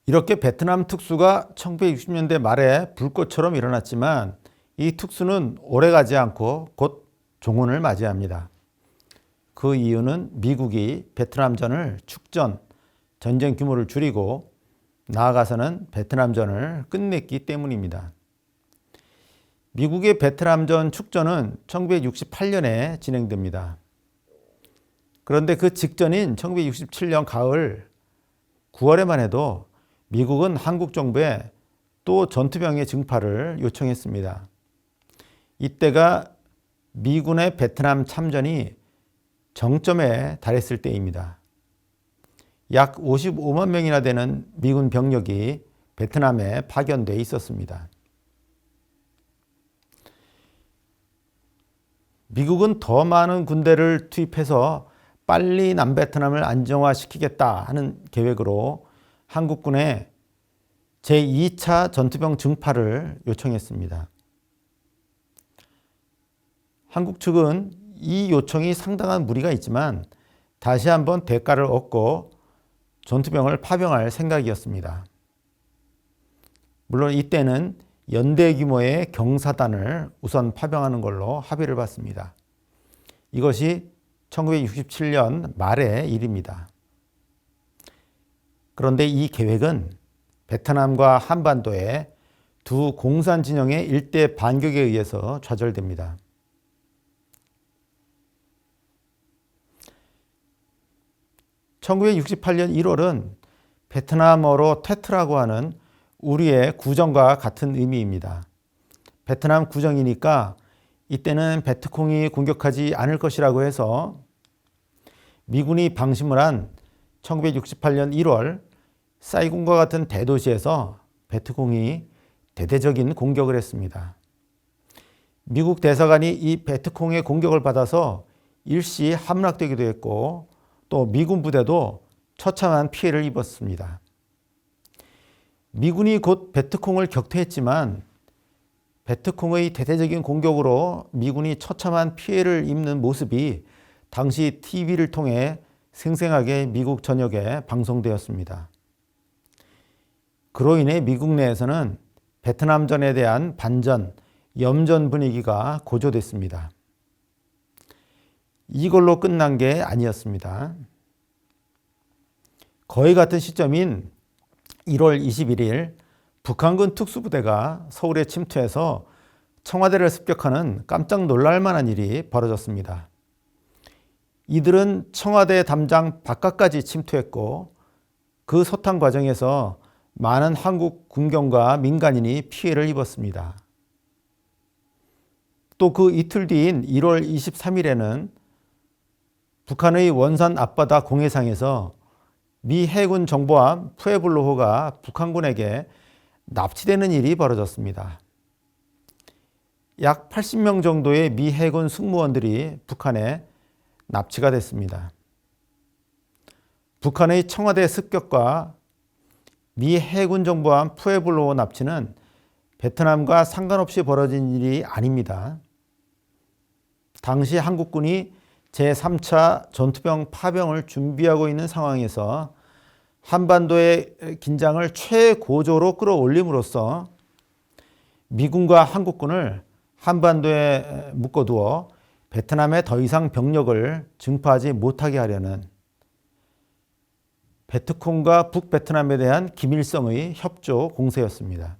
이렇게 베트남 특수가 1960년대 말에 불꽃처럼 일어났지만 이 특수는 오래가지 않고 곧 종언을 맞이합니다. 그 이유는 미국이 베트남전을 축전, 전쟁 규모를 줄이고 나아가서는 베트남전을 끝냈기 때문입니다. 미국의 베트남전 축전은 1968년에 진행됩니다. 그런데 그 직전인 1967년 가을 9월에만 해도 미국은 한국 정부에 또 전투병의 증파를 요청했습니다. 이때가 미군의 베트남 참전이 정점에 달했을 때입니다. 약 55만 명이나 되는 미군 병력이 베트남에 파견돼 있었습니다. 미국은 더 많은 군대를 투입해서 빨리 남베트남을 안정화시키겠다 하는 계획으로 한국군에 제2차 전투병 증파를 요청했습니다. 한국 측은 이 요청이 상당한 무리가 있지만 다시 한번 대가를 얻고 전투병을 파병할 생각이었습니다. 물론 이때는 연대 규모의 경사단을 우선 파병하는 걸로 합의를 봤습니다. 이것이 1967년 말의 일입니다. 그런데 이 계획은 베트남과 한반도의 두 공산 진영의 일대 반격에 의해서 좌절됩니다. (1968년 1월은) 베트남어로 테트라고 하는 우리의 구정과 같은 의미입니다. 베트남 구정이니까 이때는 베트콩이 공격하지 않을 것이라고 해서 미군이 방심을 한 1968년 1월 사이공과 같은 대도시에서 베트콩이 대대적인 공격을 했습니다. 미국 대사관이 이 베트콩의 공격을 받아서 일시 함락되기도 했고 또 미군 부대도 처참한 피해를 입었습니다. 미군이 곧 베트콩을 격퇴했지만 베트콩의 대대적인 공격으로 미군이 처참한 피해를 입는 모습이 당시 TV를 통해 생생하게 미국 전역에 방송되었습니다. 그로 인해 미국 내에서는 베트남전에 대한 반전, 염전 분위기가 고조됐습니다. 이걸로 끝난 게 아니었습니다. 거의 같은 시점인 1월 21일 북한군 특수부대가 서울에 침투해서 청와대를 습격하는 깜짝 놀랄 만한 일이 벌어졌습니다. 이들은 청와대 담장 바깥까지 침투했고 그 소탕 과정에서 많은 한국 군경과 민간인이 피해를 입었습니다. 또 그 이틀 뒤인 1월 23일에는 북한의 원산 앞바다 공해상에서 미 해군 정보함 푸에블로호가 북한군에게 납치되는 일이 벌어졌습니다. 약 80명 정도의 미 해군 승무원들이 북한에 납치가 됐습니다. 북한의 청와대 습격과 미 해군 정보함 푸에블로호 납치는 베트남과 상관없이 벌어진 일이 아닙니다. 당시 한국군이 제3차 전투병 파병을 준비하고 있는 상황에서 한반도의 긴장을 최고조로 끌어올림으로써 미군과 한국군을 한반도에 묶어두어 베트남에 더 이상 병력을 증파하지 못하게 하려는 베트콩과 북베트남에 대한 김일성의 협조 공세였습니다.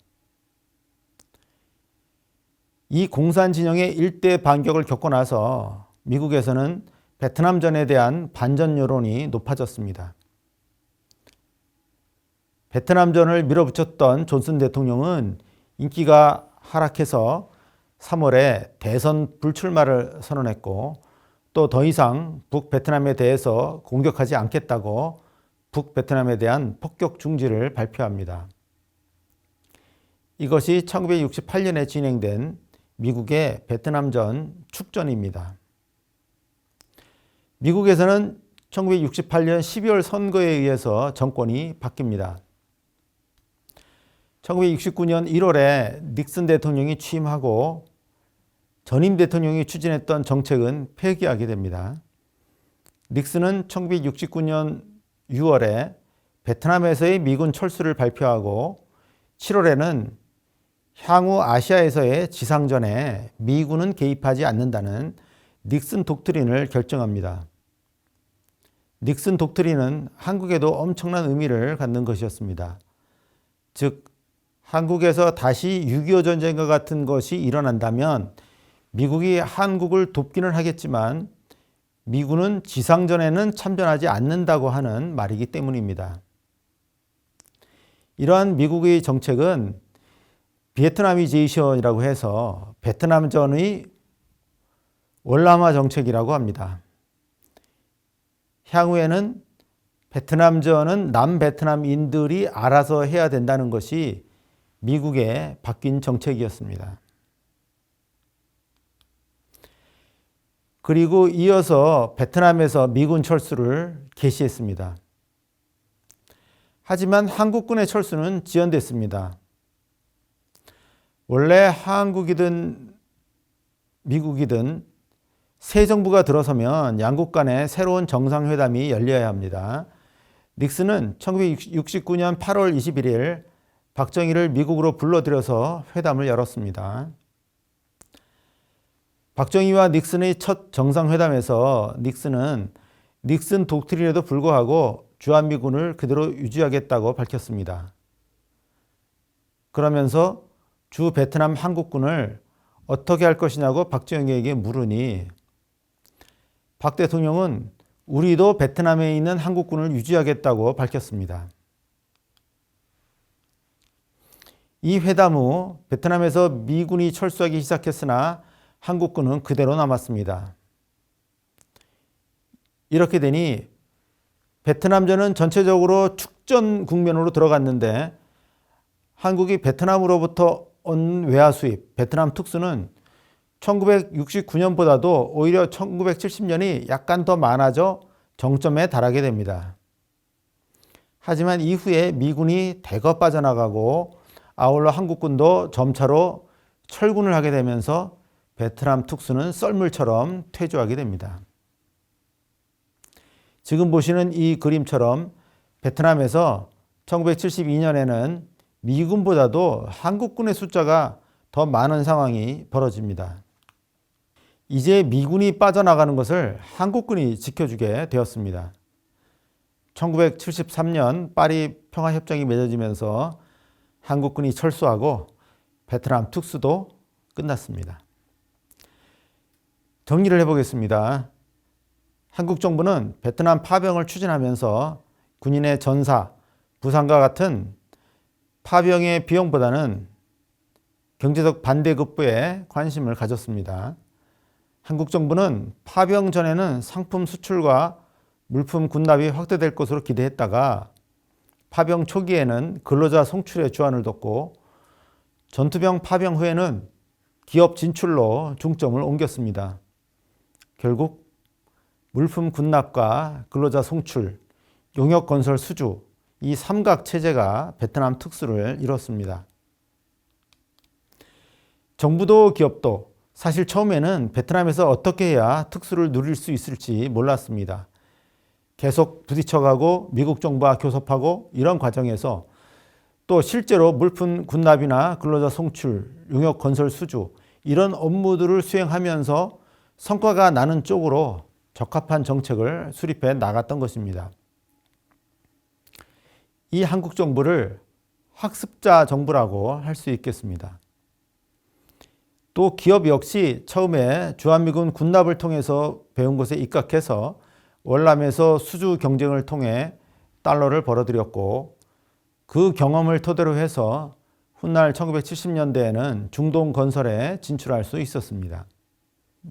이 공산 진영의 일대 반격을 겪고 나서 미국에서는 베트남전에 대한 반전 여론이 높아졌습니다. 베트남전을 밀어붙였던 존슨 대통령은 인기가 하락해서 3월에 대선 불출마를 선언했고 또 더 이상 북베트남에 대해서 공격하지 않겠다고 북베트남에 대한 폭격 중지를 발표합니다. 이것이 1968년에 진행된 미국의 베트남전 축전입니다. 미국에서는 1968년 12월 선거에 의해서 정권이 바뀝니다. 1969년 1월에 닉슨 대통령이 취임하고 전임 대통령이 추진했던 정책은 폐기하게 됩니다. 닉슨은 1969년 6월에 베트남에서의 미군 철수를 발표하고 7월에는 향후 아시아에서의 지상전에 미군은 개입하지 않는다는 닉슨 독트린을 결정합니다. 닉슨 독트린은 한국에도 엄청난 의미를 갖는 것이었습니다. 즉, 한국에서 다시 6.25 전쟁과 같은 것이 일어난다면 미국이 한국을 돕기는 하겠지만 미군은 지상전에는 참전하지 않는다고 하는 말이기 때문입니다. 이러한 미국의 정책은 비에트나미제이션이라고 해서 베트남전의 월남화 정책이라고 합니다. 향후에는 베트남전은 남베트남인들이 알아서 해야 된다는 것이 미국의 바뀐 정책이었습니다. 그리고 이어서 베트남에서 미군 철수를 개시했습니다. 하지만 한국군의 철수는 지연됐습니다. 원래 한국이든 미국이든 새 정부가 들어서면 양국 간에 새로운 정상회담이 열려야 합니다. 닉슨은 1969년 8월 21일 박정희를 미국으로 불러들여서 회담을 열었습니다. 박정희와 닉슨의 첫 정상회담에서 닉슨은 닉슨 독트린에도 불구하고 주한미군을 그대로 유지하겠다고 밝혔습니다. 그러면서 주 베트남 한국군을 어떻게 할 것이냐고 박정희에게 물으니 박 대통령은 우리도 베트남에 있는 한국군을 유지하겠다고 밝혔습니다. 이 회담 후 베트남에서 미군이 철수하기 시작했으나 한국군은 그대로 남았습니다. 이렇게 되니 베트남전은 전체적으로 축전 국면으로 들어갔는데 한국이 베트남으로부터 온 외화 수입, 베트남 특수는 1969년보다도 오히려 1970년이 약간 더 많아져 정점에 달하게 됩니다. 하지만 이후에 미군이 대거 빠져나가고 아울러 한국군도 점차로 철군을 하게 되면서 베트남 특수는 썰물처럼 퇴조하게 됩니다. 지금 보시는 이 그림처럼 베트남에서 1972년에는 미군보다도 한국군의 숫자가 더 많은 상황이 벌어집니다. 이제 미군이 빠져나가는 것을 한국군이 지켜주게 되었습니다. 1973년 파리 평화협정이 맺어지면서 한국군이 철수하고 베트남 특수도 끝났습니다. 정리를 해보겠습니다. 한국 정부는 베트남 파병을 추진하면서 군인의 전사, 부상과 같은 파병의 비용보다는 경제적 반대급부에 관심을 가졌습니다. 한국 정부는 파병 전에는 상품 수출과 물품 군납이 확대될 것으로 기대했다가 파병 초기에는 근로자 송출에 주안을 뒀고 전투병 파병 후에는 기업 진출로 중점을 옮겼습니다. 결국 물품 군납과 근로자 송출, 용역 건설 수주 이 삼각 체제가 베트남 특수를 이뤘습니다. 정부도 기업도 사실 처음에는 베트남에서 어떻게 해야 특수를 누릴 수 있을지 몰랐습니다. 계속 부딪혀가고 미국 정부와 교섭하고 이런 과정에서 또 실제로 물품 군납이나 근로자 송출, 용역 건설 수주 이런 업무들을 수행하면서 성과가 나는 쪽으로 적합한 정책을 수립해 나갔던 것입니다. 이 한국 정부를 학습자 정부라고 할 수 있겠습니다. 또 기업 역시 처음에 주한미군 군납을 통해서 배운 것에 입각해서 월남에서 수주 경쟁을 통해 달러를 벌어들였고 그 경험을 토대로 해서 훗날 1970년대에는 중동 건설에 진출할 수 있었습니다.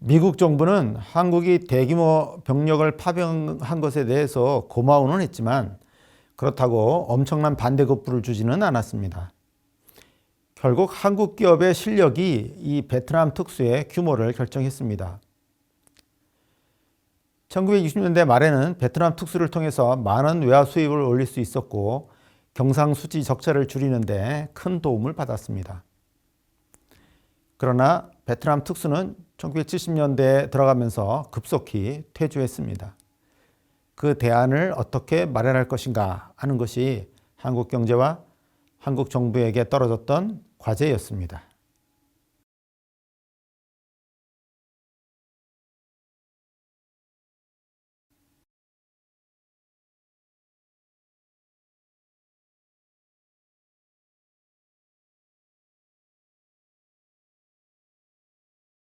미국 정부는 한국이 대규모 병력을 파병한 것에 대해서 고마워는 했지만 그렇다고 엄청난 반대급부를 주지는 않았습니다. 결국 한국 기업의 실력이 이 베트남 특수의 규모를 결정했습니다. 1960년대 말에는 베트남 특수를 통해서 많은 외화 수입을 올릴 수 있었고 경상수지 적자를 줄이는데 큰 도움을 받았습니다. 그러나 베트남 특수는 1970년대에 들어가면서 급속히 퇴조했습니다. 그 대안을 어떻게 마련할 것인가 하는 것이 한국 경제와 한국 정부에게 떨어졌던 과제였습니다.